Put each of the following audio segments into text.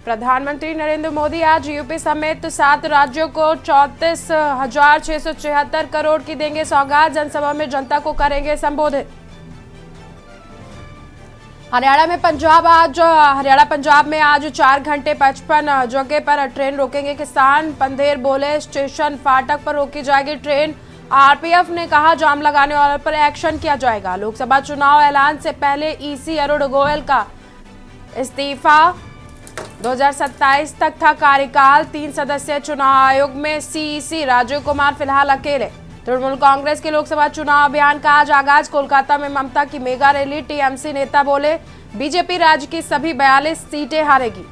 प्रधानमंत्री नरेंद्र मोदी आज यूपी समेत 7 राज्यों को 34,676 करोड़ की देंगे सौगात। जनसभा में जनता को करेंगे संबोधित। हरियाणा पंजाब में आज 4 घंटे 55 जगह पर ट्रेन रोकेंगे किसान। पंधेर बोले स्टेशन फाटक पर रोकी जाएगी ट्रेन। आरपीएफ ने कहा जाम लगाने वालों पर एक्शन किया जाएगा। लोकसभा चुनाव ऐलान से पहले ईसी अरुण गोयल का इस्तीफा। 2027 तक था कार्यकाल। 3 सदस्यीय चुनाव आयोग में सीईसी राजीव कुमार फिलहाल अकेले। तृणमूल कांग्रेस के लोकसभा चुनाव अभियान का आज आगाज। कोलकाता में ममता की मेगा रैली। टीएमसी नेता बोले बीजेपी राज्य की सभी 42 सीटें हारेगी।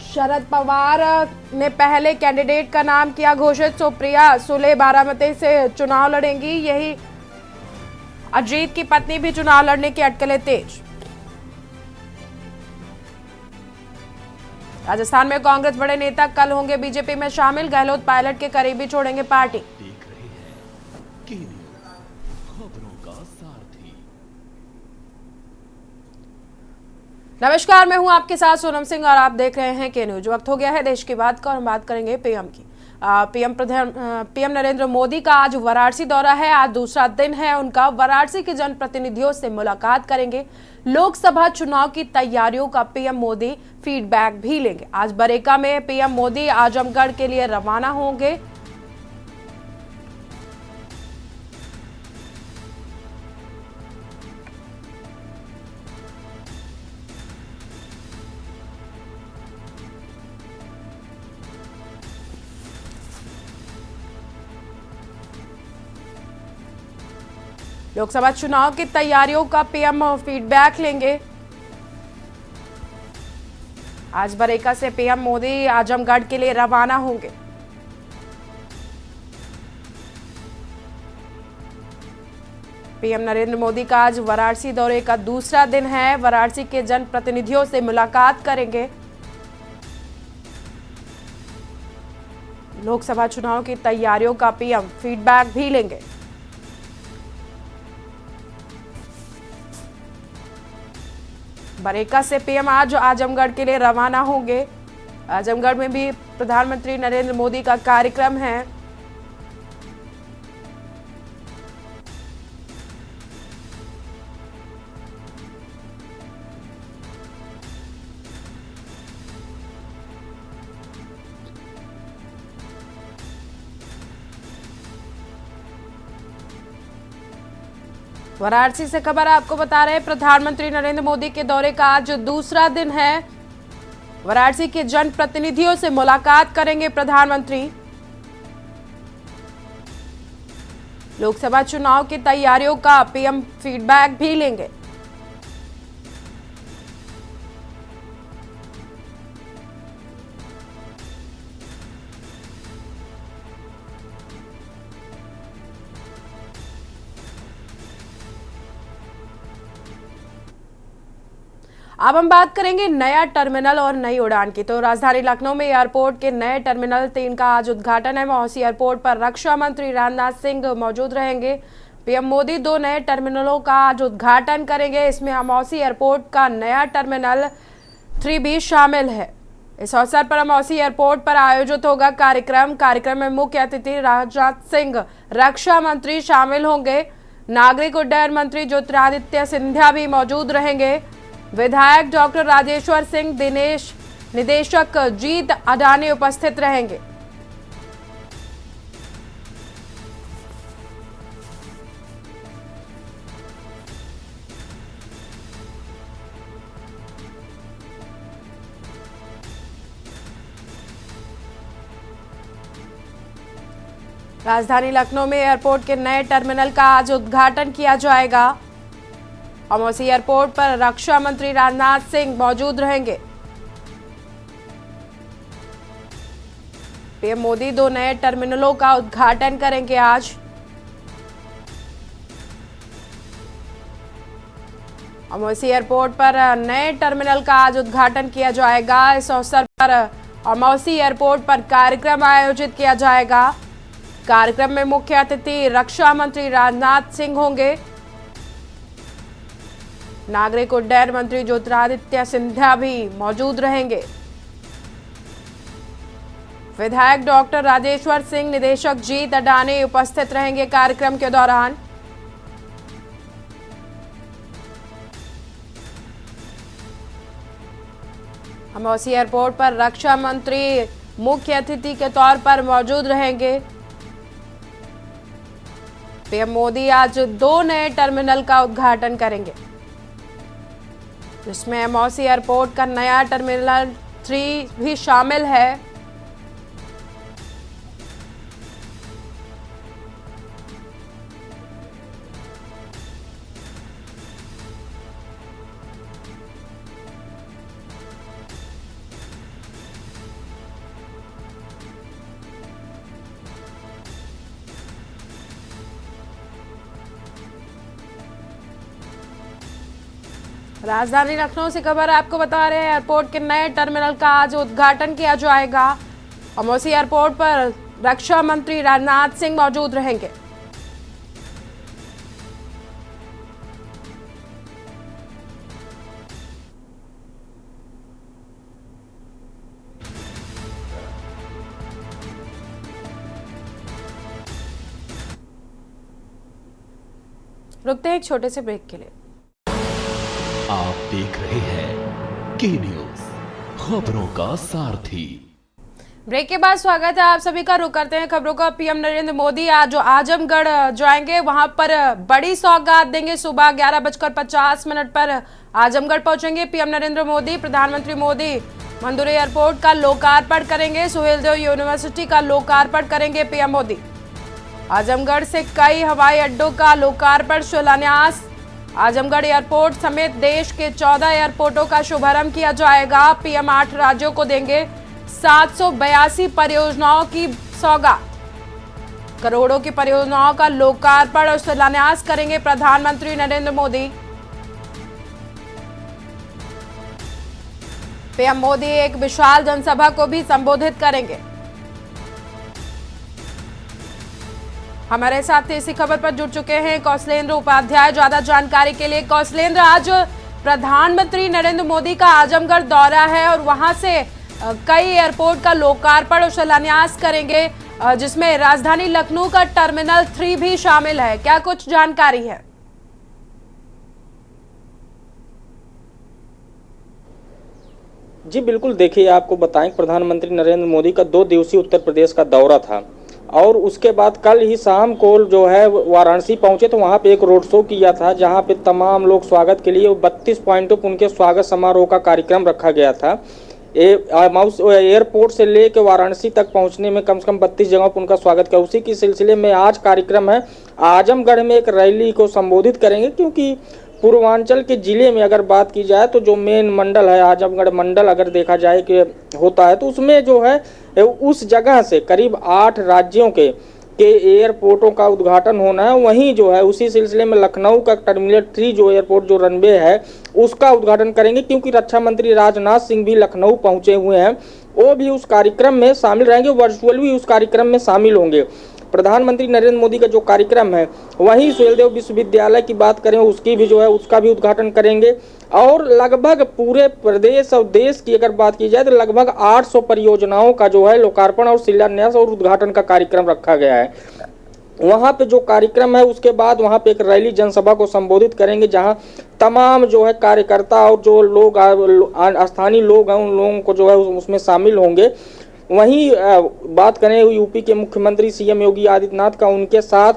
शरद पवार ने पहले कैंडिडेट का नाम किया घोषित। सुप्रिया सुले बारामती से चुनाव लड़ेंगी। यही अजीत की पत्नी भी चुनाव लड़ने की अटकलें तेज। राजस्थान में कांग्रेस बड़े नेता कल होंगे बीजेपी में शामिल। गहलोत पायलट के करीबी छोड़ेंगे पार्टी। देख रहे हैं के न्यूज़, खबरों का सारथी। नमस्कार, मैं हूं आपके साथ सोनम सिंह और आप देख रहे हैं के न्यूज़। वक्त हो गया है देश की बात का और हम बात करेंगे पीएम की। पीएम नरेंद्र मोदी का आज वाराणसी दौरा है। आज दूसरा दिन है उनका। वाराणसी के जनप्रतिनिधियों से मुलाकात करेंगे। लोकसभा चुनाव की तैयारियों का पीएम मोदी फीडबैक भी लेंगे। आज बरेका में पीएम मोदी आजमगढ़ के लिए रवाना होंगे। लोकसभा चुनाव की तैयारियों का पीएम फीडबैक लेंगे। आज बरेका से पीएम मोदी आजमगढ़ के लिए रवाना होंगे। पीएम नरेंद्र मोदी का आज वाराणसी दौरे का दूसरा दिन है। वाराणसी के जनप्रतिनिधियों से मुलाकात करेंगे। लोकसभा चुनाव की तैयारियों का पीएम फीडबैक भी लेंगे। बरेका से पीएम आज आजमगढ़ के लिए रवाना होंगे। आजमगढ़ में भी प्रधानमंत्री नरेंद्र मोदी का कार्यक्रम है। वाराणसी से खबर आपको बता रहे हैं, प्रधानमंत्री नरेंद्र मोदी के दौरे का आज दूसरा दिन है। वाराणसी के जनप्रतिनिधियों से मुलाकात करेंगे प्रधानमंत्री। लोकसभा चुनाव की तैयारियों का पीएम फीडबैक भी लेंगे। अब हम बात करेंगे नया टर्मिनल और नई उड़ान की। तो राजधानी लखनऊ में एयरपोर्ट के नए टर्मिनल 3 का आज उद्घाटन है। मौसी एयरपोर्ट पर रक्षा मंत्री राजनाथ सिंह मौजूद रहेंगे। पीएम मोदी 2 नए टर्मिनलों का आज उद्घाटन करेंगे। इसमें मौसी एयरपोर्ट का नया टर्मिनल 3 भी शामिल है। इस अवसर पर मौसी एयरपोर्ट पर आयोजित होगा कार्यक्रम में मुख्य अतिथि राजनाथ सिंह, रक्षा मंत्री शामिल होंगे। नागरिक उड्डयन मंत्री ज्योतिरादित्य सिंधिया भी मौजूद रहेंगे। विधायक डॉक्टर राजेश्वर सिंह, निदेशक जीत अडानी उपस्थित रहेंगे। राजधानी लखनऊ में एयरपोर्ट के नए टर्मिनल का आज उद्घाटन किया जाएगा। मौसी एयरपोर्ट पर रक्षा मंत्री राजनाथ सिंह मौजूद रहेंगे। पीएम मोदी 2 नए टर्मिनलों का उद्घाटन करेंगे आज। मौसी एयरपोर्ट पर नए टर्मिनल का आज उद्घाटन किया जाएगा। इस अवसर पर मौसी एयरपोर्ट पर कार्यक्रम आयोजित किया जाएगा। कार्यक्रम में मुख्य अतिथि रक्षा मंत्री राजनाथ सिंह होंगे। नागरिक उड्डयन मंत्री ज्योतिरादित्य सिंधिया भी मौजूद रहेंगे। विधायक डॉक्टर राजेश्वर सिंह, निदेशक जीत अडानी उपस्थित रहेंगे कार्यक्रम के दौरान। अमौसी एयरपोर्ट पर रक्षा मंत्री मुख्य अतिथि के तौर पर मौजूद रहेंगे। पीएम मोदी आज 2 नए टर्मिनल का उद्घाटन करेंगे, जिसमें अमौसी एयरपोर्ट का नया टर्मिनल 3 भी शामिल है। राजधानी लखनऊ से खबर आपको बता रहे हैं, एयरपोर्ट के नए टर्मिनल का आज उद्घाटन किया जाएगा। अमौसी एयरपोर्ट पर रक्षा मंत्री राजनाथ सिंह मौजूद रहेंगे। रुकते हैं एक छोटे से ब्रेक के लिए। आप देख रहे हैं के न्यूज, खबरों का सारथी। ब्रेक के बाद स्वागत है आप सभी का। रुक करते हैं खबरों का। पीएम नरेंद्र मोदी आज जो आजमगढ़ जाएंगे, वहां पर बड़ी सौगात देंगे। सुबह 11:50 पर आजमगढ़ पहुंचेंगे पीएम नरेंद्र मोदी। प्रधानमंत्री मोदी मंदुरी एयरपोर्ट का लोकार्पण करेंगे। सुहेलदेव यूनिवर्सिटी का लोकार्पण करेंगे पीएम मोदी। आजमगढ़ से कई हवाई अड्डों का लोकार्पण, शिलान्यास। आजमगढ़ एयरपोर्ट समेत देश के 14 एयरपोर्टों का शुभारंभ किया जाएगा। पीएम 8 राज्यों को देंगे 782 परियोजनाओं की सौगात। करोड़ों की परियोजनाओं का लोकार्पण और शिलान्यास करेंगे प्रधानमंत्री नरेंद्र मोदी। पीएम मोदी एक विशाल जनसभा को भी संबोधित करेंगे। हमारे साथ इसी खबर पर जुड़ चुके हैं कौशलेंद्र उपाध्याय। ज्यादा जानकारी के लिए कौशलेंद्र, आज प्रधानमंत्री नरेंद्र मोदी का आजमगढ़ दौरा है और वहां से कई एयरपोर्ट का लोकार्पण और शिलान्यास करेंगे, जिसमें राजधानी लखनऊ का टर्मिनल 3 भी शामिल है। क्या कुछ जानकारी है? जी बिल्कुल, देखिए आपको बताएं, प्रधानमंत्री नरेंद्र मोदी का 2 दिवसीय उत्तर प्रदेश का दौरा था और उसके बाद कल ही शाम को जो है वाराणसी पहुंचे तो वहां पे एक रोड शो किया था, जहां पे तमाम लोग स्वागत के लिए 32 पॉइंटों पर उनके स्वागत समारोह का कार्यक्रम रखा गया था। एयरपोर्ट से लेकर वाराणसी तक पहुंचने में कम से कम 32 जगहों पर उनका स्वागत किया। उसी के सिलसिले में आज कार्यक्रम है, आजमगढ़ में एक रैली को संबोधित करेंगे, क्योंकि पूर्वांचल के जिले में अगर बात की जाए तो जो मेन मंडल है आजमगढ़ मंडल, अगर देखा जाए कि होता है तो उसमें जो है उस जगह से करीब 8 राज्यों के एयरपोर्टों का उद्घाटन होना है। वहीं जो है उसी सिलसिले में लखनऊ का टर्मिनल 3 जो एयरपोर्ट जो रनवे है उसका उद्घाटन करेंगे, क्योंकि रक्षा मंत्री राजनाथ सिंह भी लखनऊ पहुंचे हुए हैं। वो भी उस कार्यक्रम में शामिल रहेंगे, वर्चुअल भी उस कार्यक्रम में शामिल होंगे। प्रधानमंत्री नरेंद्र मोदी का जो कार्यक्रम है, वहीं सुहेलदेव विश्वविद्यालय की बात करें उसकी भी जो है उसका भी उद्घाटन करेंगे। और लगभग पूरे प्रदेश और देश की अगर बात की जाए तो लगभग 800 परियोजनाओं का जो है लोकार्पण और शिलान्यास और उद्घाटन का कार्यक्रम रखा गया है। वहाँ पे जो कार्यक्रम है उसके बाद वहाँ पे एक रैली जनसभा को संबोधित करेंगे, जहाँ तमाम जो है कार्यकर्ता और जो लोग स्थानीय लोग हैं उन लोगों को जो है उसमें शामिल होंगे। वहीं बात करें यूपी के मुख्यमंत्री सीएम योगी आदित्यनाथ का, उनके साथ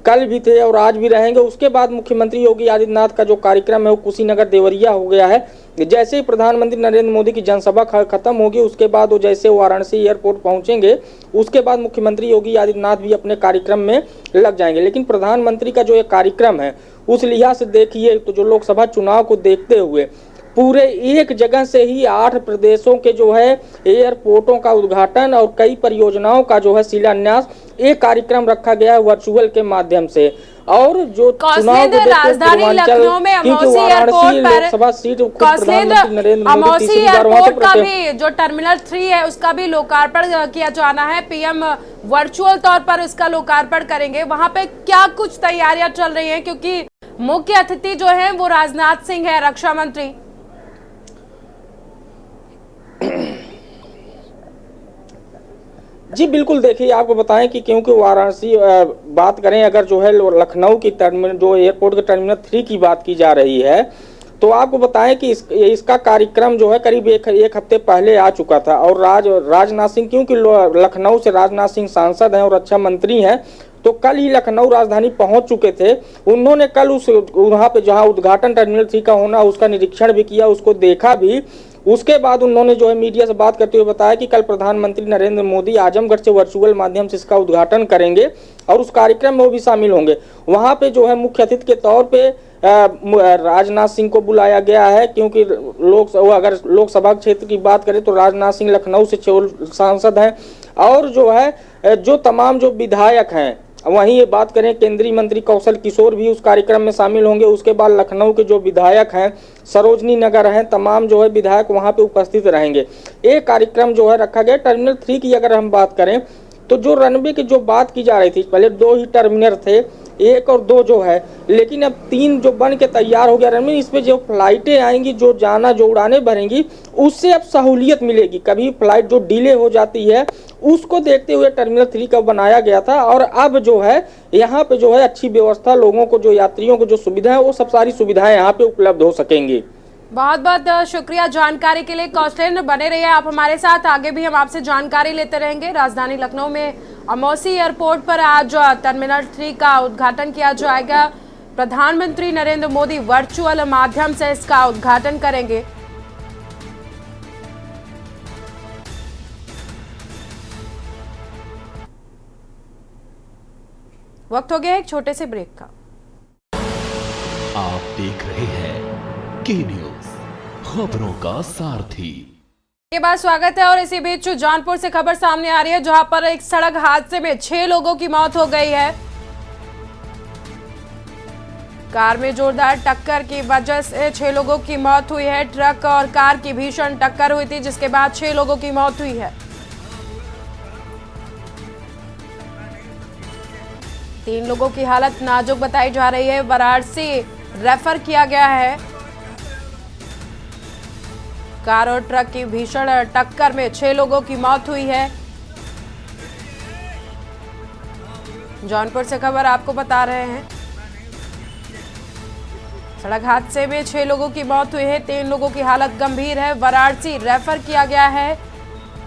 कल भी थे और आज भी रहेंगे। उसके बाद मुख्यमंत्री योगी आदित्यनाथ का जो कार्यक्रम है वो कुशीनगर देवरिया हो गया है। जैसे ही प्रधानमंत्री नरेंद्र मोदी की जनसभा खत्म होगी उसके बाद वो जैसे वाराणसी एयरपोर्ट पहुंचेंगे उसके बाद मुख्यमंत्री योगी आदित्यनाथ भी अपने कार्यक्रम में लग जाएंगे। लेकिन प्रधानमंत्री का जो ये कार्यक्रम है उस लिहाज से देखिए तो जो लोकसभा चुनाव को देखते हुए पूरे एक जगह से ही 8 प्रदेशों के जो है एयरपोर्टों का उद्घाटन और कई परियोजनाओं का जो है शिलान्यास एक कार्यक्रम रखा गया है वर्चुअल के माध्यम से। और जो चुनाव को राजधानी लखनऊ में अमौसी एयरपोर्ट पर लोकसभा सीट प्रधानमंत्री नरेंद्र मोदी अमौसी एयरपोर्ट का भी जो टर्मिनल 3 है उसका भी लोकार्पण किया जाना है। पीएम वर्चुअल तौर पर उसका लोकार्पण करेंगे। वहां पे क्या कुछ तैयारियां चल रही हैं, क्योंकि मुख्य अतिथि जो है वो राजनाथ सिंह है, रक्षा मंत्री। जी बिल्कुल, देखिए आपको बताएं कि क्योंकि वाराणसी बात करें अगर जो है लखनऊ की टर्मिनल जो एयरपोर्ट के टर्मिनल 3 की बात की जा रही है, तो आपको बताएं कि इसका कार्यक्रम जो है करीब एक हफ्ते पहले आ चुका था। और राजनाथ सिंह, क्योंकि लखनऊ से राजनाथ सिंह सांसद हैं और रक्षा मंत्री हैं, तो कल ही लखनऊ राजधानी पहुंच चुके थे। उन्होंने कल वहां पे जहां उद्घाटन टर्मिनल 3 का होना उसका निरीक्षण भी किया, उसको देखा भी। उसके बाद उन्होंने जो है मीडिया से बात करते हुए बताया कि कल प्रधानमंत्री नरेंद्र मोदी आजमगढ़ से वर्चुअल माध्यम से इसका उद्घाटन करेंगे और उस कार्यक्रम में वो भी शामिल होंगे। वहां पे जो है मुख्य अतिथि के तौर पे राजनाथ सिंह को बुलाया गया है, क्योंकि अगर लोकसभा क्षेत्र की बात करें तो राजनाथ सिंह लखनऊ से सांसद हैं। और जो है जो तमाम जो विधायक हैं, वहीं ये बात करें केंद्रीय मंत्री कौशल किशोर भी उस कार्यक्रम में शामिल होंगे। उसके बाद लखनऊ के जो विधायक हैं, सरोजनी नगर हैं, तमाम जो है विधायक वहां पे उपस्थित रहेंगे। एक कार्यक्रम जो है रखा गया। टर्मिनल 3 की अगर हम बात करें तो जो रनवे की जो बात की जा रही थी, पहले 2 ही टर्मिनल थे, 1 और 2 जो है, लेकिन अब 3 जो बन के तैयार हो गया रनवे। इस पे जो फ्लाइटें आएंगी, जो उड़ानें भरेंगी, उससे अब सहूलियत मिलेगी। कभी फ्लाइट जो डिले हो जाती है उसको देखते हुए टर्मिनल 3 का बनाया गया था। और अब जो है यहाँ पे जो है अच्छी व्यवस्था, लोगों को जो यात्रियों को जो सुविधा है वो सब सारी सुविधाएं यहाँ पे उपलब्ध हो सकेंगी। बहुत बहुत शुक्रिया जानकारी के लिए। कौशलेंद्र, बने रहिए आप हमारे साथ, आगे भी हम आपसे जानकारी लेते रहेंगे। राजधानी लखनऊ में अमौसी एयरपोर्ट पर आज टर्मिनल 3 का उद्घाटन किया जाएगा। प्रधानमंत्री नरेंद्र मोदी वर्चुअल माध्यम से इसका उद्घाटन करेंगे। वक्त हो गया एक छोटे से ब्रेक का। आप देख रहे हैं के न्यूज, खबरों का सारथी। के बाद स्वागत है। और इसी बीच जौनपुर से खबर सामने आ रही है, जहां पर एक सड़क हादसे में 6 लोगों की मौत हो गई है। कार में जोरदार टक्कर की वजह से 6 लोगों की मौत हुई है। ट्रक और कार की भीषण टक्कर हुई थी, जिसके बाद 6 लोगों की मौत हुई है। 3 लोगों की हालत नाजुक बताई जा रही है। वाराणसी रेफर किया गया है। कार और ट्रक की भीषण टक्कर में 6 लोगों की मौत हुई है। जौनपुर से खबर आपको बता रहे हैं। सड़क हादसे में 6 लोगों की मौत हुई है, 3 लोगों की हालत गंभीर है। वाराणसी रेफर किया गया है।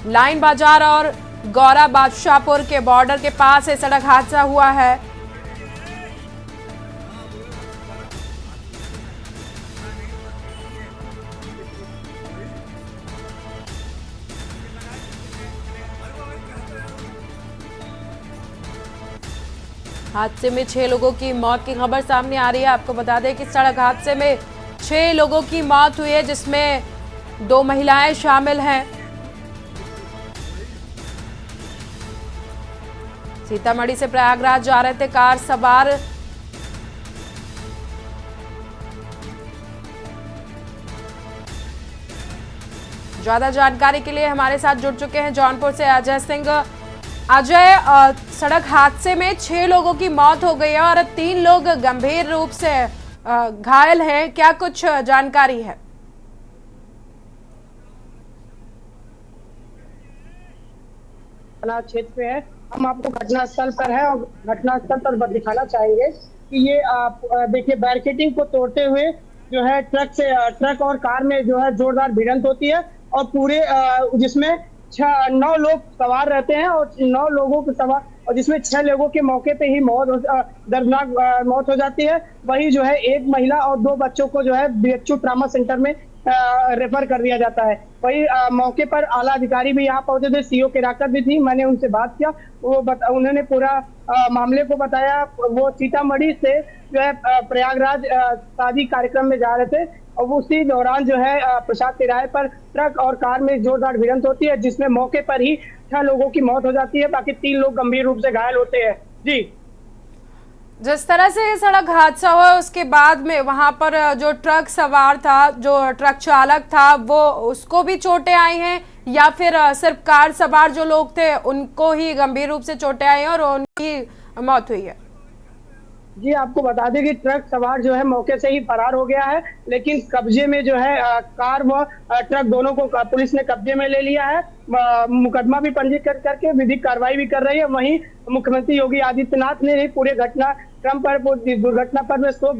लाइन बाजार और गौरा बादशाहपुर के बॉर्डर के पास ये सड़क हादसा हुआ है। हादसे में 6 लोगों की मौत की खबर सामने आ रही है। आपको बता दें कि सड़क हादसे में 6 लोगों की मौत हुई है, जिसमें 2 महिलाएं शामिल हैं। सीतामढ़ी से प्रयागराज जा रहे थे कार सवार। ज्यादा जानकारी के लिए हमारे साथ जुड़ चुके हैं जौनपुर से अजय सिंह। अजय, सड़क हादसे में 6 लोगों की मौत हो गई है और 3 लोग गंभीर रूप से घायल हैं, क्या कुछ जानकारी है? क्षेत्र पे है, हम आपको घटनास्थल पर है और घटनास्थल पर दिखाना चाहेंगे कि ये आप देखिए बैरिकेडिंग को तोड़ते हुए जो है ट्रक और कार में जो है जोरदार भिड़ंत होती है और पूरे जिसमें 9 लोग सवार रहते हैं और 9 लोगों के सवार और जिसमें 6 लोगों के मौके पे ही दर्दनाक मौत हो जाती है। वही जो है एक महिला और 2 बच्चों को जो है बीएचयू ट्रामा सेंटर में रेफर कर दिया जाता है। वही मौके पर आला अधिकारी भी यहाँ पहुंचे थे, सीओ केराकर भी थी, मैंने उनसे बात किया, उन्होंने पूरा मामले को बताया। वो सीतामढ़ी से जो है प्रयागराज शादी कार्यक्रम में जा रहे थे और उसी दौरान जो है प्रसाद तिराहे पर ट्रक और कार में जोरदार भिड़ंत होती है, जिसमें मौके पर ही 6 लोगों की मौत हो जाती है, बाकी 3 लोग गंभीर रूप से घायल होते हैं। जी, जिस तरह से सड़क हादसा हुआ उसके बाद में वहां पर जो ट्रक सवार था, जो ट्रक चालक था, वो उसको भी चोटें आई हैं या फिर सिर्फ कार सवार जो लोग थे उनको ही गंभीर रूप से चोटें आई हैं और उनकी मौत हुई है? जी, आपको बता दें कि ट्रक सवार जो है मौके से ही फरार हो गया है, लेकिन कब्जे में जो है कार व ट्रक दोनों को पुलिस ने कब्जे में ले लिया है। मुकदमा भी पंजीकृत करके विधिक कार्रवाई भी कर रही है। वहीं मुख्यमंत्री योगी आदित्यनाथ ने पूरे घटनाक्रम पर, दुर्घटना पर में शोक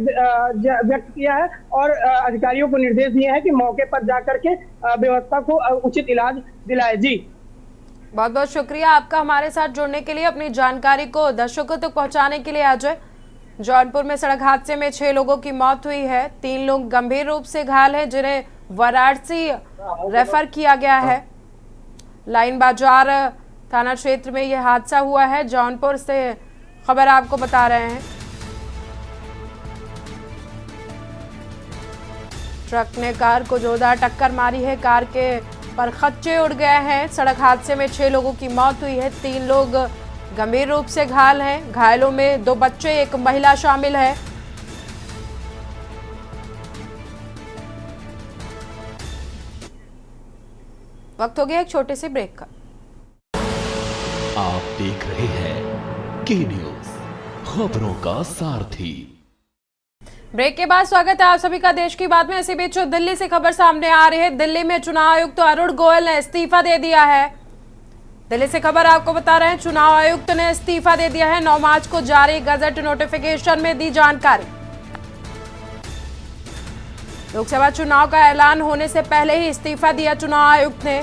व्यक्त किया है और अधिकारियों को निर्देश दिए हैं कि मौके पर जाकर के व्यवस्था को उचित इलाज दिलाए। जी, बहुत बहुत शुक्रिया आपका हमारे साथ जुड़ने के लिए, अपनी जानकारी को दर्शकों तक पहुंचाने के लिए। अजय, जौनपुर में सड़क हादसे में 6 लोगों की मौत हुई है, 3 लोग गंभीर रूप से घायल हैं जिन्हें वाराणसी रेफर किया गया है। लाइन बाजार थाना क्षेत्र में यह हादसा हुआ है। जौनपुर से खबर आपको बता रहे हैं। ट्रक ने कार को जोरदार टक्कर मारी है, कार के परखच्चे उड़ गए हैं। सड़क हादसे में 6 लोगों की मौत हुई है, 3 लोग गंभीर रूप से घायल हैं। घायलों में 2 बच्चे, 1 महिला शामिल है। वक्त हो गया एक छोटे से ब्रेक का। आप देख रहे हैं के न्यूज, खबरों का सारथी। ब्रेक के बाद स्वागत है आप सभी का देश की बात में। इसी बीच दिल्ली से खबर सामने आ रही है। दिल्ली में चुनाव आयुक्त तो अरुण गोयल ने इस्तीफा दे दिया है। दिल्ली से खबर आपको बता रहे हैं, चुनाव आयुक्त ने इस्तीफा दे दिया है। 9 मार्च को जारी गजट नोटिफिकेशन में दी जानकारी। लोकसभा चुनाव का ऐलान होने से पहले ही इस्तीफा दिया चुनाव आयुक्त ने।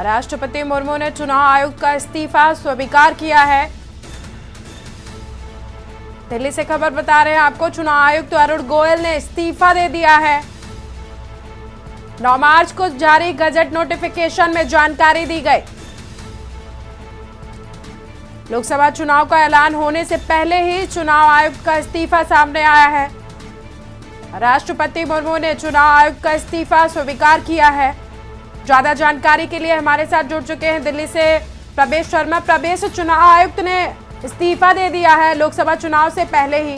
राष्ट्रपति मुर्मू ने चुनाव आयुक्त का इस्तीफा स्वीकार किया है। दिल्ली से खबर बता रहे हैं आपको, चुनाव आयुक्त अरुण गोयल ने इस्तीफा दे दिया है। 9 मार्च को जारी गजट नोटिफिकेशन में जानकारी दी गई। लोकसभा चुनाव का ऐलान होने से पहले ही चुनाव आयुक्त का इस्तीफा सामने आया है। राष्ट्रपति मुर्मू ने चुनाव आयुक्त का इस्तीफा स्वीकार किया है। ज्यादा जानकारी के लिए हमारे साथ जुड़ चुके हैं दिल्ली से प्रवेश शर्मा। प्रवेश, चुनाव आयुक्त ने इस्तीफा दे दिया है लोकसभा चुनाव से पहले ही।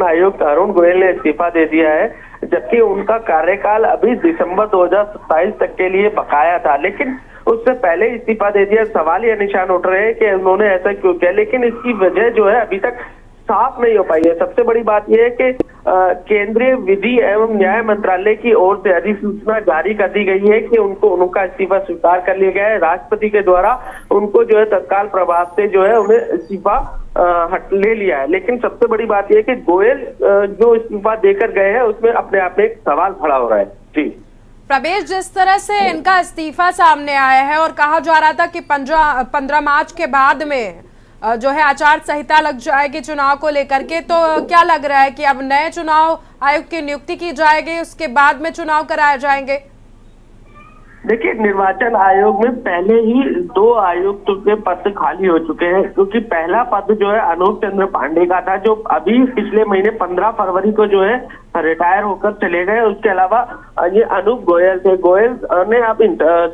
आयुक्त अरुण गोयल ने इस्तीफा दे दिया है, जबकि उनका कार्यकाल अभी दिसंबर 2027 तक के लिए बकाया था, लेकिन उससे पहले इस्तीफा दे दिया। सवाल यह निशान उठ रहे हैं कि उन्होंने ऐसा क्यों किया, लेकिन इसकी वजह जो है अभी तक साफ नहीं हो पाई है। सबसे बड़ी बात यह है कि केंद्रीय विधि एवं न्याय मंत्रालय की ओर से अधिसूचना जारी कर दी गई है कि उनका इस्तीफा स्वीकार कर लिया गया है। राष्ट्रपति के द्वारा उनको जो है तत्काल प्रभाव से जो है उन्हें इस्तीफा ले लिया है। लेकिन सबसे बड़ी बात यह है कि गोयल जो इस्तीफा देकर गए हैं उसमें अपने आप में एक सवाल खड़ा हो रहा है। जी प्रवेश, जिस तरह से इनका इस्तीफा सामने आया है और कहा जा रहा था कि 15 मार्च के बाद में जो है आचार संहिता लग जाएगी चुनाव को लेकर के, तो क्या लग रहा है कि अब नए चुनाव आयुक्त की नियुक्ति की जाएगी, उसके बाद में चुनाव कराए जाएंगे? देखिए, निर्वाचन आयोग में पहले ही 2 आयुक्त के पद खाली हो चुके हैं, क्योंकि पहला पद जो है अनूप चंद्र पांडे का था, जो अभी पिछले महीने 15 फरवरी को जो है रिटायर होकर चले गए। उसके अलावा ये अनूप गोयल थे। गोयल ने अब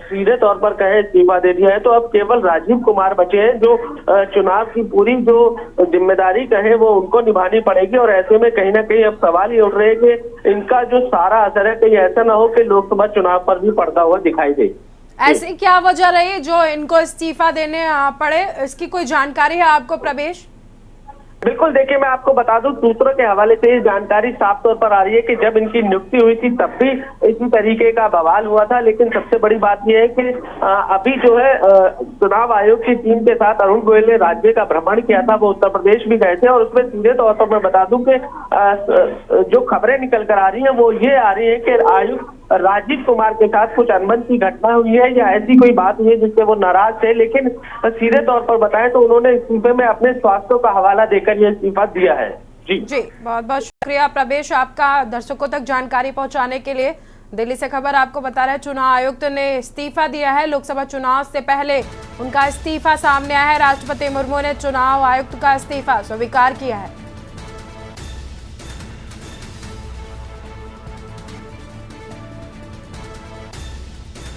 सीधे तौर पर कहे इस्तीफा दे दिया है, तो अब केवल राजीव कुमार बचे हैं, जो चुनाव की पूरी जो जिम्मेदारी कहे वो उनको निभानी पड़ेगी। और ऐसे में कहीं ना कहीं अब सवाल ये उठ रहे हैं कि इनका जो सारा असर है कहीं ऐसा ना हो कि लोकसभा चुनाव पर भी पड़ता हुआ दिखाई दे। ऐसी क्या वजह रही जो इनको इस्तीफा देने पड़े, इसकी कोई जानकारी है आपको प्रवेश? बिल्कुल बिल्कुल, देखिए मैं आपको बता दूं, सूत्रों के हवाले से ये जानकारी साफ तौर पर आ रही है कि जब इनकी नियुक्ति हुई थी तब भी इसी तरीके का बवाल हुआ था। लेकिन सबसे बड़ी बात यह है कि अभी जो है चुनाव आयोग की टीम के साथ अरुण गोयल ने राज्य का भ्रमण किया था, वो उत्तर प्रदेश भी गए थे और उसमें सीधे तौर पर मैं बता दूं कि जो खबरें निकल कर आ रही है वो ये आ रही है कि आयुक्त राजीव कुमार के साथ कुछ अनबन की घटना हुई है या ऐसी कोई बात हुई है जिससे वो नाराज थे। लेकिन सीधे तौर पर बताएं तो उन्होंने इस्तीफे में अपने स्वास्थ्य का हवाला देकर ये इस्तीफा दिया है। जी बहुत बहुत शुक्रिया प्रवेश आपका दर्शकों तक जानकारी पहुंचाने के लिए। दिल्ली से खबर आपको बता रहे हैं, चुनाव आयुक्त ने इस्तीफा दिया है। लोकसभा चुनाव से पहले उनका इस्तीफा सामने आया है। राष्ट्रपति मुर्मू ने चुनाव आयुक्त का इस्तीफा स्वीकार किया है।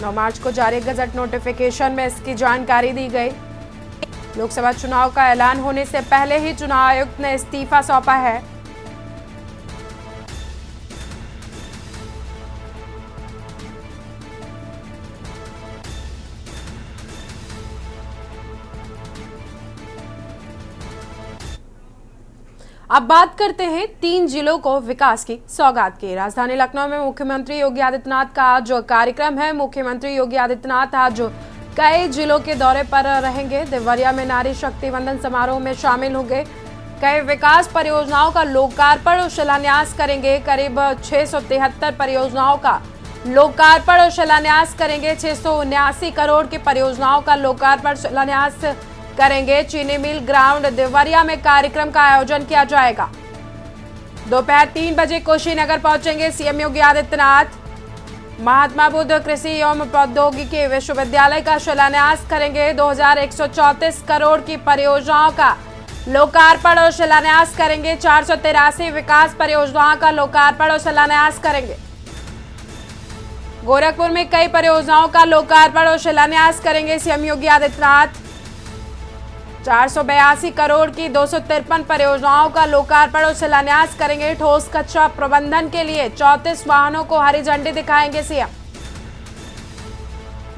मार्च को जारी गजट नोटिफिकेशन में इसकी जानकारी दी गई। लोकसभा चुनाव का ऐलान होने से पहले ही चुनाव आयुक्त ने इस्तीफा सौंपा है। अब बात करते हैं 3 जिलों को विकास की सौगात की। राजधानी लखनऊ में मुख्यमंत्री योगी आदित्यनाथ का आज कार्यक्रम है। मुख्यमंत्री योगी आदित्यनाथ आज कई जिलों के दौरे पर रहेंगे। देवरिया में नारी शक्ति वंदन समारोह में शामिल होंगे। कई विकास परियोजनाओं का लोकार्पण और शिलान्यास करेंगे। करीब 673 परियोजनाओं का लोकार्पण और शिलान्यास करेंगे। 679 करोड़ की परियोजनाओं का लोकार्पण शिलान्यास करेंगे। चीनी मिल ग्राउंड देवरिया में कार्यक्रम का आयोजन किया जाएगा। दोपहर 3 बजे कुशीनगर पहुंचेंगे सीएम योगी आदित्यनाथ। महात्मा बुद्ध कृषि एवं प्रौद्योगिकी विश्वविद्यालय का शिलान्यास करेंगे। 2134 करोड़ की परियोजनाओं का लोकार्पण और शिलान्यास करेंगे। 483 विकास परियोजनाओं का लोकार्पण और शिलान्यास करेंगे। गोरखपुर में कई परियोजनाओं का लोकार्पण और शिलान्यास करेंगे सीएम योगी आदित्यनाथ। 482 करोड़ की 253 परियोजनाओं का लोकार्पण और शिलान्यास करेंगे। ठोस कचरा प्रबंधन के लिए 34 वाहनों को हरी झंडी दिखाएंगे सीएम।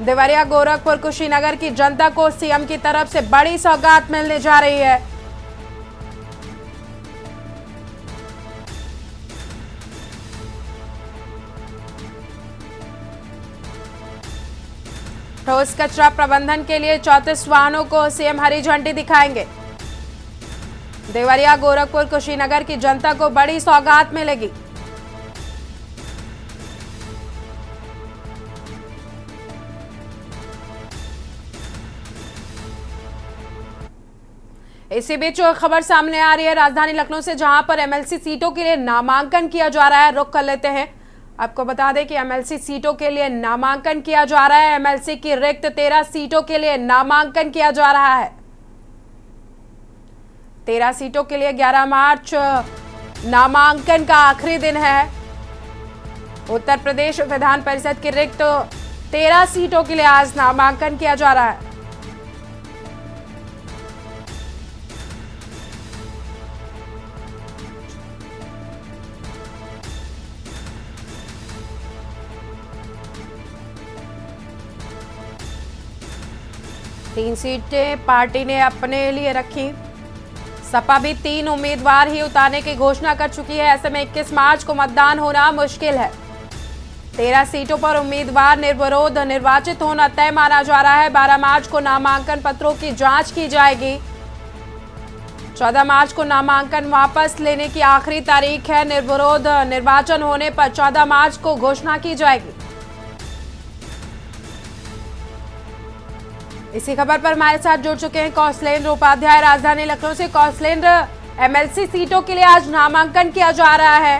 देवरिया, गोरखपुर, कुशीनगर की जनता को सीएम की तरफ से बड़ी सौगात मिलने जा रही है। ठोस कचरा प्रबंधन के लिए 34 वाहनों को सीएम हरी झंडी दिखाएंगे। देवरिया, गोरखपुर, कुशीनगर की जनता को बड़ी सौगात मिलेगी। इसी बीच खबर सामने आ रही है राजधानी लखनऊ से, जहां पर एमएलसी सीटों के लिए नामांकन किया जा रहा है। रुक कर लेते हैं। आपको बता दें कि एमएलसी सीटों के लिए नामांकन किया जा रहा है। एमएलसी की रिक्त 13 सीटों के लिए नामांकन किया जा रहा है। 13 सीटों के लिए 11 मार्च नामांकन का आखिरी दिन है। उत्तर प्रदेश विधान परिषद की रिक्त 13 सीटों के लिए आज नामांकन किया जा रहा है। तीन सीटें पार्टी ने अपने लिए रखी। सपा भी 3 उम्मीदवार ही उतारने की घोषणा कर चुकी है। ऐसे में 21 मार्च को मतदान होना मुश्किल है। 13 सीटों पर उम्मीदवार निर्विरोध निर्वाचित होना तय माना जा रहा है। 12 मार्च को नामांकन पत्रों की जांच की जाएगी। 14 मार्च को नामांकन वापस लेने की आखिरी तारीख है। निर्विरोध निर्वाचन होने पर 14 मार्च को घोषणा की जाएगी। इसी खबर पर हमारे साथ जुड़ चुके हैं कौशलेंद्र उपाध्याय राजधानी लखनऊ से। कौशलेंद्र, एमएलसी सीटों के लिए आज नामांकन किया जा रहा है।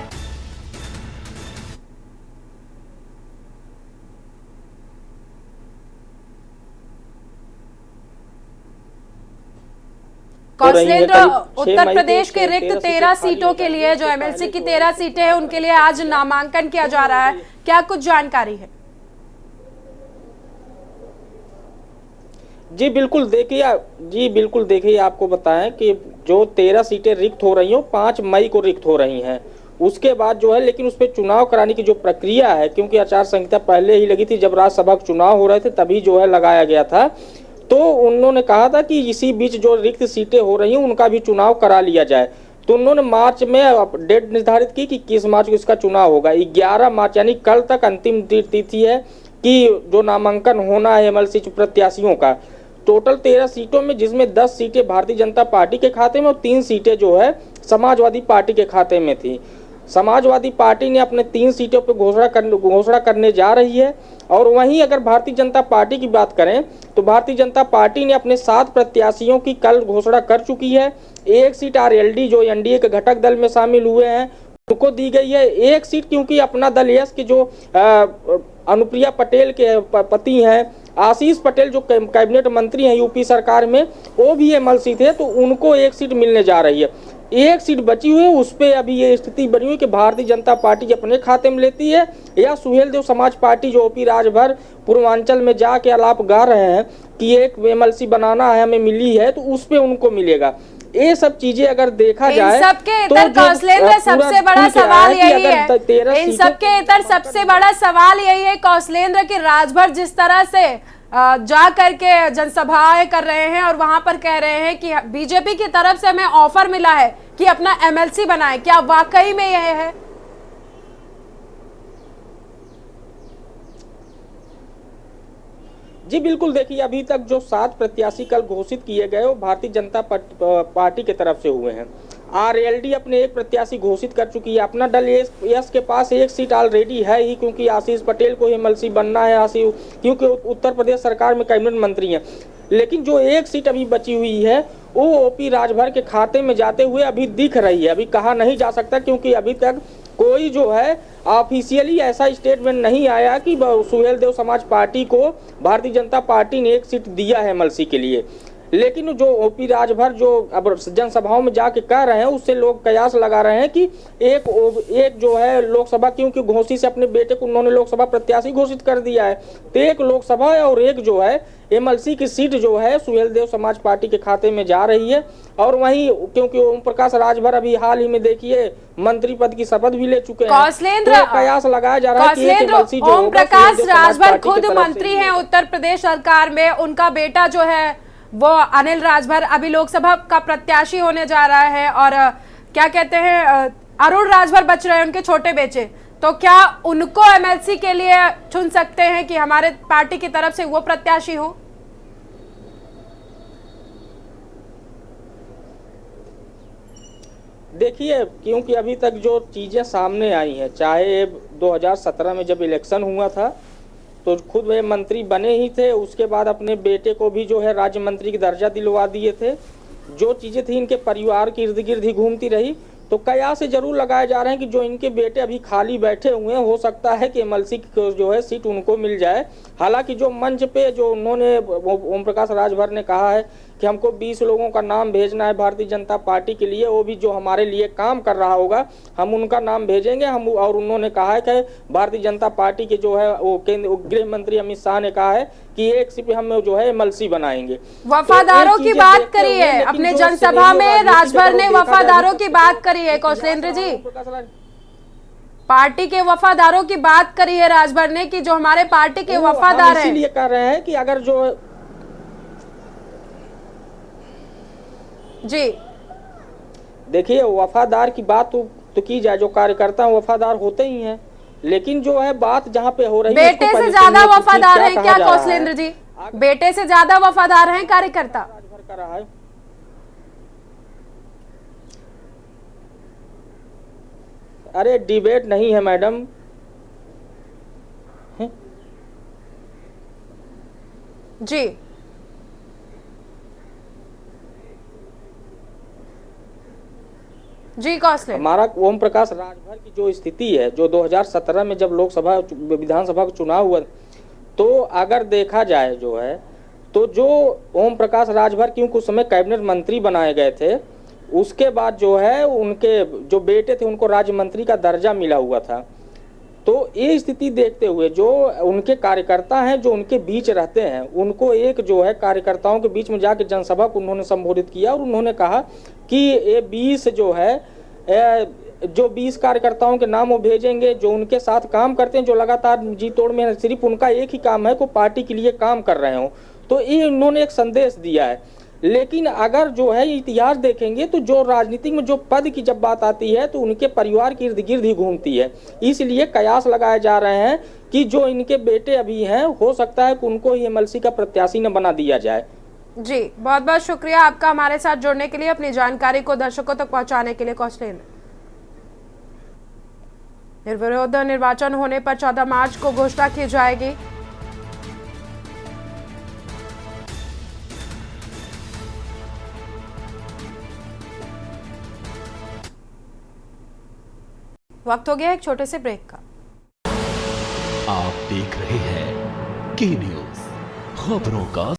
कौशलेंद्र, उत्तर प्रदेश के रिक्त 13 सीटों के लिए जो एमएलसी की 13 सीटें हैं उनके लिए आज नामांकन किया जा रहा है, क्या कुछ जानकारी है? जी बिल्कुल देखिए आपको बताएं कि जो 13 सीटें रिक्त हो रही हैं 5 मई को रिक्त हो रही हैं। उसके बाद जो है, लेकिन उस पर चुनाव कराने की जो प्रक्रिया है, क्योंकि आचार संहिता पहले ही लगी थी, जब राज्यसभा के चुनाव हो रहे थे तभी जो है लगाया गया था। तो उन्होंने कहा था कि इसी बीच जो रिक्त सीटें हो रही हैं उनका भी चुनाव करा लिया जाए। तो उन्होंने मार्च में डेट निर्धारित की कि 21 मार्च को इसका चुनाव होगा। 11 मार्च यानी कल तक अंतिम तिथि है कि जो नामांकन होना है एमएलसी प्रत्याशियों का। टोटल 13 सीटों में जिसमें 10 सीटें भारतीय जनता पार्टी के खाते में और 3 सीटें जो है समाजवादी पार्टी के खाते में थी। समाजवादी पार्टी ने अपने 3 सीटों पर घोषणा करने जा रही है। और वहीं अगर भारतीय जनता पार्टी की बात करें तो भारतीय जनता पार्टी ने अपने 7 प्रत्याशियों की कल घोषणा कर चुकी है। 1 सीट आरएलडी जो एनडीए के घटक दल में शामिल हुए हैं उनको दी गई है। 1 सीट क्योंकि अपना दल यस के जो अनुप्रिया पटेल के पति हैं आशीष पटेल जो कैबिनेट मंत्री हैं यूपी सरकार में, वो भी एमएलसी थे, तो उनको 1 सीट मिलने जा रही है। 1 सीट बची हुई है, उस पर अभी ये स्थिति बनी हुई कि भारतीय जनता पार्टी अपने खाते में लेती है या सुहेलदेव समाज पार्टी जो ओपी राजभर पूर्वांचल में जाके आलाप गा रहे हैं कि एक एमएलसी बनाना है हमें मिली है, तो उस पर उनको मिलेगा। ये सब चीजें अगर देखा जाए सबके इतर कौशलेंद्र सबसे बड़ा सवाल यही है, इन सबके इतर सबसे बड़ा सवाल यही है कौशलेंद्र की राजभर जिस तरह से जा करके जनसभाएं कर रहे हैं और वहां पर कह रहे हैं कि बीजेपी की तरफ से हमें ऑफर मिला है कि अपना एमएलसी बनाए, क्या वाकई में यह है? जी बिल्कुल, देखिए अभी तक जो 7 प्रत्याशी कल घोषित किए गए वो भारतीय जनता पार्टी की तरफ से हुए हैं। आरएलडी अपने 1 प्रत्याशी घोषित कर चुकी है। अपना दल यस के पास 1 सीट ऑलरेडी है ही, क्योंकि आशीष पटेल को एमएलसी बनना है, क्योंकि उत्तर प्रदेश सरकार में कैबिनेट मंत्री हैं। लेकिन जो 1 सीट अभी बची हुई है वो ओपी राजभर के खाते में जाते हुए अभी दिख रही है। अभी कहा नहीं जा सकता क्योंकि अभी तक कोई जो है ऑफिशियली ऐसा स्टेटमेंट नहीं आया कि सुहेलदेव समाज पार्टी को भारतीय जनता पार्टी ने 1 सीट दिया है एमएलसी के लिए। लेकिन जो ओपी राजभर जो अब जनसभाओं में जाके कह रहे हैं उससे लोग कयास लगा रहे हैं कि एक जो है लोकसभा, क्योंकि घोषी से अपने बेटे को उन्होंने लोकसभा प्रत्याशी घोषित कर दिया है, तो 1 लोकसभा और 1 जो है एमएलसी की सीट जो है सुहेलदेव समाज पार्टी के खाते में जा रही है। और वहीं क्योंकि ओम प्रकाश राजभर अभी हाल ही में देखिए मंत्री पद की शपथ भी ले चुके हैं, तो कयास लगाया जा रहा है कि एमएलसी जो ओम प्रकाश राजभर खुद मंत्री हैं उत्तर प्रदेश सरकार में, उनका बेटा जो है वो अनिल राजभर अभी लोकसभा का प्रत्याशी होने जा रहा है और क्या कहते हैं अरुण राजभर बच रहे हैं उनके छोटे बेचे, तो क्या उनको एमएलसी के लिए चुन सकते हैं कि हमारे पार्टी की तरफ से वो प्रत्याशी हो? देखिए क्योंकि अभी तक जो चीजें सामने आई हैं, चाहे 2017 में जब इलेक्शन हुआ था तो खुद वे मंत्री बने ही थे, उसके बाद अपने बेटे को भी जो है राज्य मंत्री की दर्जा दिलवा दिए थे। जो चीज़ें थी इनके परिवार के इर्द गिर्द ही घूमती रही, तो कयास से जरूर लगाए जा रहे हैं कि जो इनके बेटे अभी खाली बैठे हुए हैं हो सकता है कि एमएलसी जो है सीट उनको मिल जाए। हालांकि जो मंच पे जो उन्होंने ओम प्रकाश राजभर ने कहा है कि हमको 20 लोगों का नाम भेजना है भारतीय जनता पार्टी के लिए, वो भी जो हमारे लिए काम कर रहा होगा हम उनका नाम भेजेंगे हम। और उन्होंने कहा है कि भारतीय जनता पार्टी के जो है वो गृह मंत्री अमित शाह ने कहा है कि 1 सीट हम जो है एमएलसी बनाएंगे। वफादारों की बात करी है अपने जनसभा में, राजभर ने वफादारों की बात करी है कौशलेंद्र जी, पार्टी के वफादारों की बात करी है राजभर ने कि जो हमारे पार्टी के वफादार हैं, इसीलिए कह रहे हैं कि अगर जो जी देखिए वफादार की बात तो की जाए, जो कार्यकर्ता वफादार होते ही हैं, लेकिन जो है बात जहाँ पे हो रही है बेटे से ज्यादा वफादार हैं क्या कौशलेंद्र जी? बेटे से ज्यादा वफादार हैं कार्यकर्ता? कर रहा है अरे डिबेट नहीं है मैडम, जी जी कौशलेंद्र, हमारा ओम प्रकाश राजभर की जो स्थिति है, जो 2017 में जब लोकसभा विधानसभा का चुनाव हुआ, तो अगर देखा जाए जो है तो जो ओम प्रकाश राजभर क्योंकि उस समय कैबिनेट मंत्री बनाए गए थे, उसके बाद जो है उनके जो बेटे थे उनको राज्य मंत्री का दर्जा मिला हुआ था। तो ये स्थिति देखते हुए जो उनके कार्यकर्ता हैं जो उनके बीच रहते हैं, उनको एक जो है कार्यकर्ताओं के बीच में जाके जनसभा को उन्होंने संबोधित किया और उन्होंने कहा कि ये 20 जो है जो 20 कार्यकर्ताओं के नाम वो भेजेंगे जो उनके साथ काम करते हैं, जो लगातार जी तोड़ में सिर्फ उनका एक ही काम है कि पार्टी के लिए काम कर रहे हो। तो ये इन्होंने एक संदेश दिया है। लेकिन अगर जो है इतिहास देखेंगे तो जो राजनीति में जो पद की जब बात आती है तो उनके परिवार के इर्द गिर्द ही घूमती है। इसलिए कयास लगाए जा रहे हैं कि जो इनके बेटे अभी हैं हो सकता है कि उनको ही एमएलसी का प्रत्याशी न बना दिया जाए। जी, बहुत बहुत शुक्रिया आपका हमारे साथ जुड़ने के लिए, अपनी जानकारी को दर्शकों तक पहुंचाने के लिए कौशलेंद्र। निर्विरोध निर्वाचन होने पर 14 मार्च को घोषणा की जाएगी। वक्त हो गया एक छोटे से ब्रेक का। आप देख रहे हैं के न्यूज, खबरों का।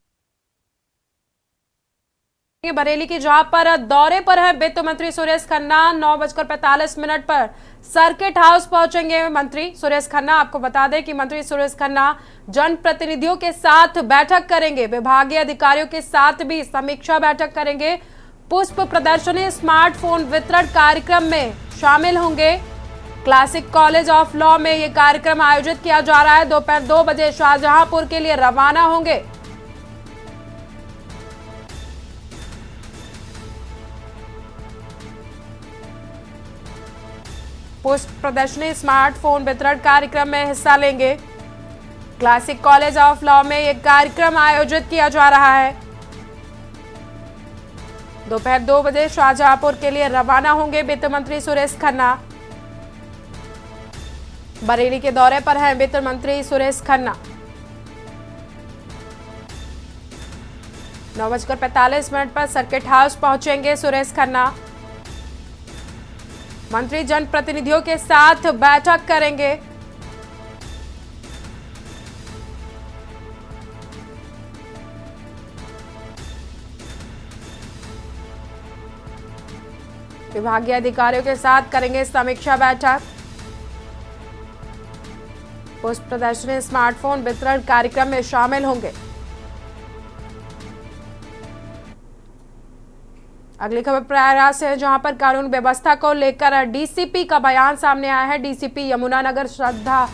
बरेली की जहां पर दौरे पर है वित्त मंत्री सुरेश खन्ना, 9:45 पर सर्किट हाउस पहुंचेंगे मंत्री सुरेश खन्ना। आपको बता दें कि मंत्री सुरेश खन्ना जनप्रतिनिधियों के साथ बैठक करेंगे, विभागीय अधिकारियों के साथ भी समीक्षा बैठक करेंगे। पुष्प प्रदर्शनी, स्मार्टफोन वितरण कार्यक्रम में शामिल होंगे। क्लासिक कॉलेज ऑफ लॉ में यह कार्यक्रम आयोजित किया जा रहा है। दोपहर 2 बजे शाहजहांपुर के लिए रवाना होंगे। पुष्प प्रदर्शनी, स्मार्टफोन वितरण कार्यक्रम में हिस्सा लेंगे। क्लासिक कॉलेज ऑफ लॉ में यह कार्यक्रम आयोजित किया जा रहा है। दोपहर 2 बजे शाहजहांपुर के लिए रवाना होंगे वित्त मंत्री सुरेश खन्ना। बरेली के दौरे पर हैं वित्त मंत्री सुरेश खन्ना। 9:45 पर सर्किट हाउस पहुंचेंगे सुरेश खन्ना। मंत्री जनप्रतिनिधियों के साथ बैठक करेंगे। विभागीय अधिकारियों के साथ करेंगे समीक्षा बैठक। पुष्प प्रदर्शनी, स्मार्टफोन वितरण कार्यक्रम में शामिल होंगे। अगली खबर प्रयागराज से है, जहां पर कानून व्यवस्था को लेकर डीसीपी का बयान सामने आया है। डीसीपी यमुनानगर श्रद्धा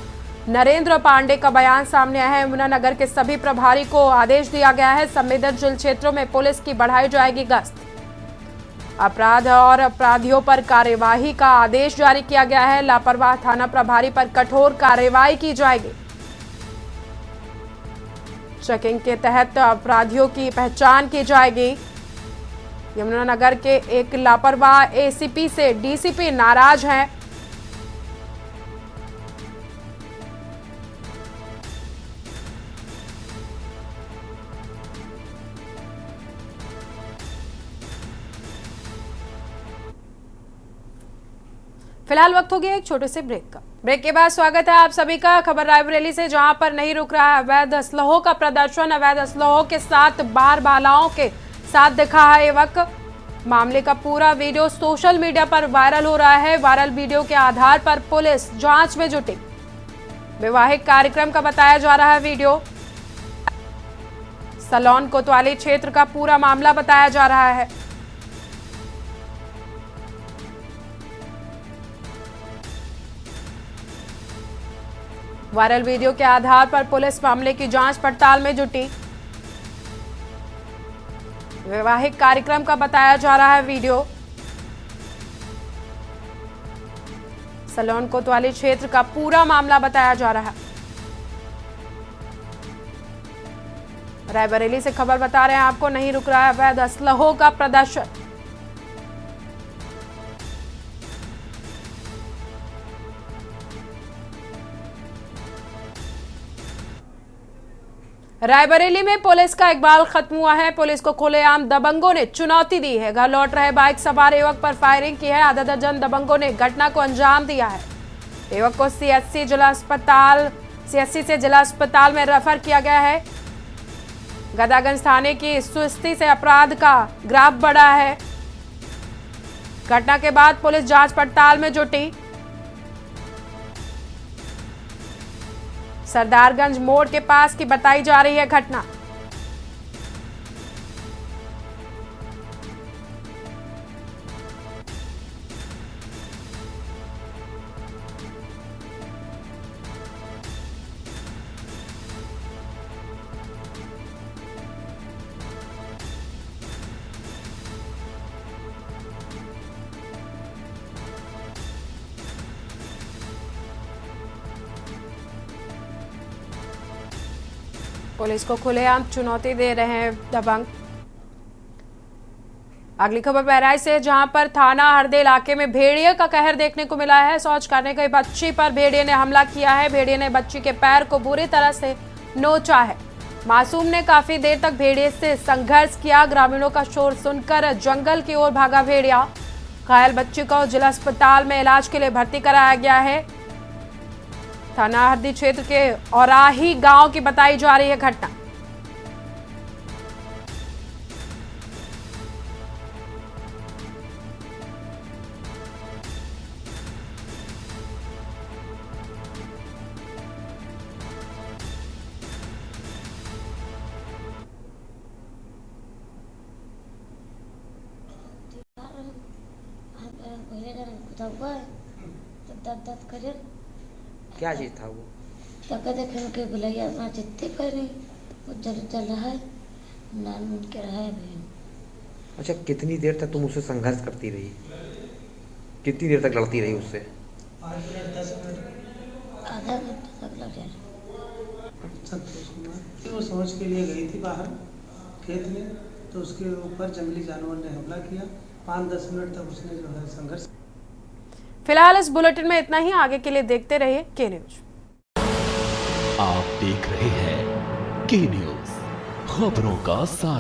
नरेंद्र पांडे का बयान सामने आया है। यमुनानगर के सभी प्रभारी को आदेश दिया गया है, संवेदनशील क्षेत्रों में पुलिस की बढ़ाई जाएगी गश्त। अपराध और अपराधियों पर कार्यवाही का आदेश जारी किया गया है। लापरवाह थाना प्रभारी पर कठोर कार्रवाई की जाएगी। चेकिंग के तहत अपराधियों की पहचान की जाएगी। यमुनानगर के एक लापरवाह एसीपी से डीसीपी नाराज हैं। फिलहाल वक्त हो गया एक छोटे से ब्रेक का। ब्रेक के बाद स्वागत है आप सभी का खबर रायबरेली से, जहां पर नहीं रुक रहा है अवैध असलहों का प्रदर्शन। अवैध असलहों के साथ बार बालाओं के साथ दिखा है युवक। मामले का पूरा वीडियो सोशल मीडिया पर वायरल हो रहा है। वायरल वीडियो के आधार पर पुलिस जांच में जुटी। वैवाहिक कार्यक्रम का बताया जा रहा है वीडियो। सलोन कोतवाली क्षेत्र का पूरा मामला बताया जा रहा है। वायरल वीडियो के आधार पर पुलिस मामले की जांच पड़ताल में जुटी। वैवाहिक कार्यक्रम का बताया जा रहा है वीडियो। सलोन कोतवाली क्षेत्र का पूरा मामला बताया जा रहा है। रायबरेली से खबर बता रहे हैं आपको, नहीं रुक रहा है अवैध असलहों का प्रदर्शन। रायबरेली में पुलिस का इकबाल खत्म हुआ है। पुलिस को खुलेआम दबंगों ने चुनौती दी है। घर लौट रहे बाइक सवार युवक पर फायरिंग की है। आधा दर्जन दबंगों ने घटना को अंजाम दिया है। युवक को सीएचसी से जिला अस्पताल में रेफर किया गया है। गदागंज थाने की सुस्ती से अपराध का ग्राफ बढ़ा है। घटना के बाद पुलिस जांच पड़ताल में जुटी। सरदारगंज मोड़ के पास की बताई जा रही है घटना। पुलिस को खुलेआम चुनौती दे रहे हैं दबंग। अगली खबर बहराइच से, जहां पर थाना हरदे इलाके में भेड़िए का कहर देखने को मिला है। शौच करने गई बच्ची पर भेड़िए ने हमला किया है। भेड़िए ने बच्ची के पैर को बुरी तरह से नोचा है। मासूम ने काफी देर तक भेड़िए से संघर्ष किया। ग्रामीणों का शोर सुनकर जंगल की ओर भागा भेड़िया। घायल बच्ची को जिला अस्पताल में इलाज के लिए भर्ती कराया गया है। थाना हरदी क्षेत्र के औराही गांव की बताई जा रही है घटना। दर्द करे। क्या चीज था वो? तक देखे के बुलाइया ना चित्ते करे वो जल रहा है नान के रहा है बहन। अच्छा, कितनी देर तक तुम उससे संघर्ष करती रही? कितनी देर तक लड़ती रही उससे? आधा घंटा तक लग जाए। वो सोच के लिए गई थी बाहर खेत में, तो उसके ऊपर जंगली जानवर ने हमला किया। 5-10 मिनट तक उसने जो है संघर्ष। फिलहाल इस बुलेटिन में इतना ही। आगे के लिए देखते रहिए के न्यूज। आप देख रहे हैं के न्यूज, खबरों का सार।